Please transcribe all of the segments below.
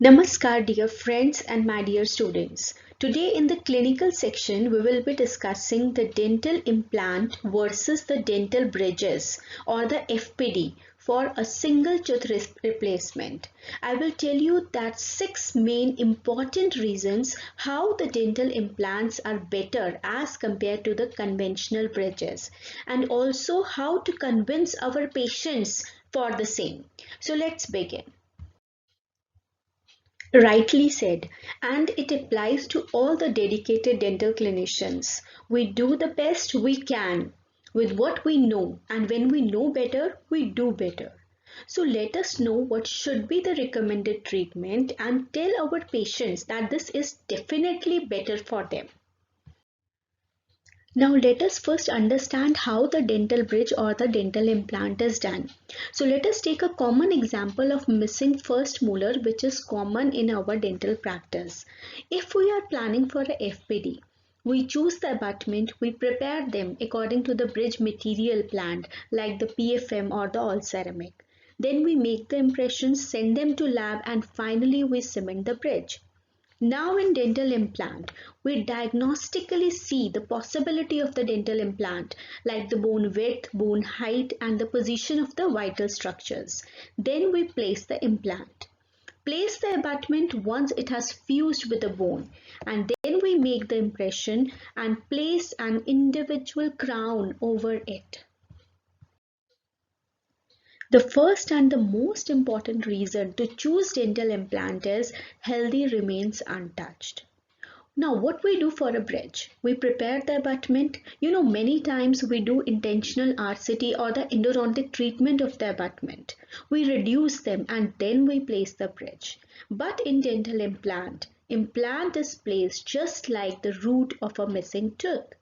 Namaskar, dear friends and my dear students. Today in the clinical section, we will be discussing the dental implant versus the dental bridges or the FPD for a single tooth replacement. I will tell you that 6 main important reasons how the dental implants are better as compared to the conventional bridges, and also how to convince our patients for the same. So let's begin. Rightly said, and it applies to all the dedicated dental clinicians. We do the best we can with what we know, and when we know better, we do better. So let us know what should be the recommended treatment and tell our patients that this is definitely better for them. Now let us first understand how the dental bridge or the dental implant is done. So let us take a common example of missing first molar, which is common in our dental practice. If we are planning for a FPD, we choose the abutment, we prepare them according to the bridge material planned like the PFM or the all ceramic. Then we make the impressions, send them to lab, and finally we cement the bridge. Now in dental implant, we diagnostically see the possibility of the dental implant like the bone width, bone height and the position of the vital structures. Then we place the implant. Place the abutment once it has fused with the bone, and then we make the impression and place an individual crown over it. The first and the most important reason to choose dental implant is healthy remains untouched. Now what we do for a bridge? We prepare the abutment. Many times we do intentional RCT or the endodontic treatment of the abutment. We reduce them and then we place the bridge. But in dental implant is placed just like the root of a missing tooth.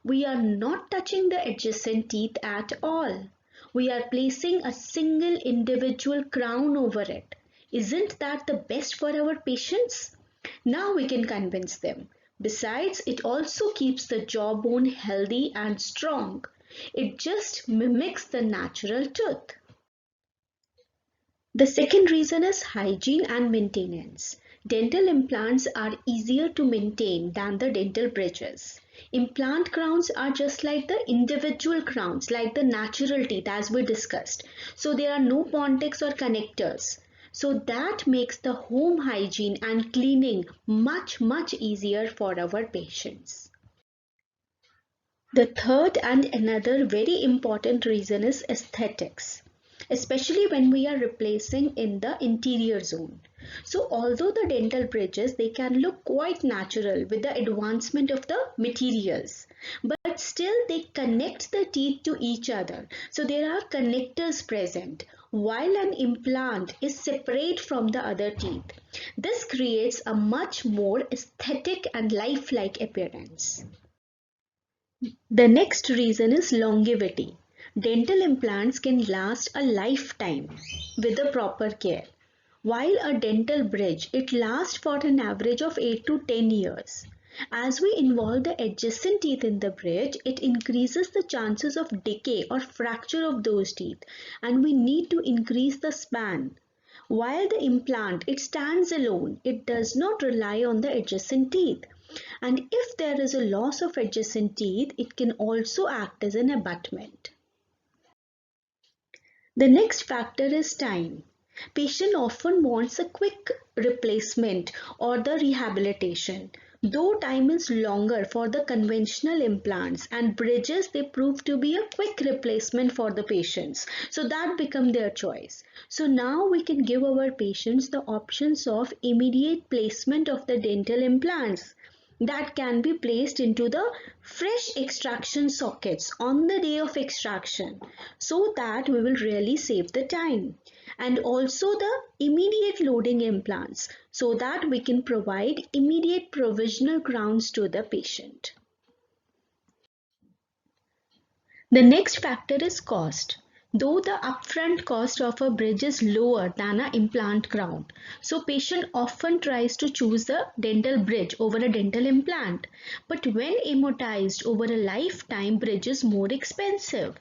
We are not touching the adjacent teeth at all. We are placing a single individual crown over it. Isn't that the best for our patients? Now we can convince them. Besides, it also keeps the jawbone healthy and strong. It just mimics the natural tooth. The second reason is hygiene and maintenance. Dental implants are easier to maintain than the dental bridges. Implant crowns are just like the individual crowns, like the natural teeth as we discussed. So there are no pontics or connectors. So that makes the home hygiene and cleaning much easier for our patients. The third and another very important reason is aesthetics, especially when we are replacing in the interior zone. So although the dental bridges, they can look quite natural with the advancement of the materials, but still they connect the teeth to each other. So there are connectors present, while an implant is separate from the other teeth. This creates a much more aesthetic and lifelike appearance. The next reason is longevity. Dental implants can last a lifetime with the proper care, while a dental bridge, it lasts for an average of 8 to 10 years. As we involve the adjacent teeth in the bridge, it increases the chances of decay or fracture of those teeth, and we need to increase the span. While the implant, it stands alone, it does not rely on the adjacent teeth. And if there is a loss of adjacent teeth, it can also act as an abutment. The next factor is time. Patient often wants a quick replacement or the rehabilitation. Though time is longer for the conventional implants and bridges, they prove to be a quick replacement for the patients. So that become their choice. So now we can give our patients the options of immediate placement of the dental implants that can be placed into the fresh extraction sockets on the day of extraction, so that we will really save the time, and also the immediate loading implants so that we can provide immediate provisional crowns to the patient. The next factor is cost. Though the upfront cost of a bridge is lower than an implant crown, so patient often tries to choose the dental bridge over a dental implant. But when amortized over a lifetime, bridge is more expensive.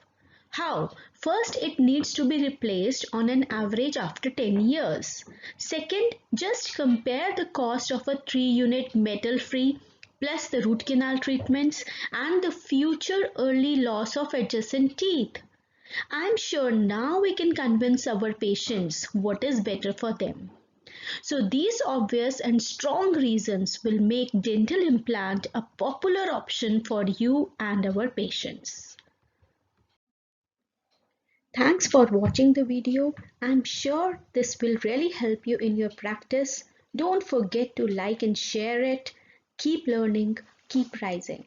How? First, it needs to be replaced on an average after 10 years. Second, just compare the cost of a 3-unit metal-free plus the root canal treatments and the future early loss of adjacent teeth. I'm sure now we can convince our patients what is better for them. So these obvious and strong reasons will make dental implant a popular option for you and our patients. Thanks for watching the video. I'm sure this will really help you in your practice. Don't forget to like and share it. Keep learning, keep rising.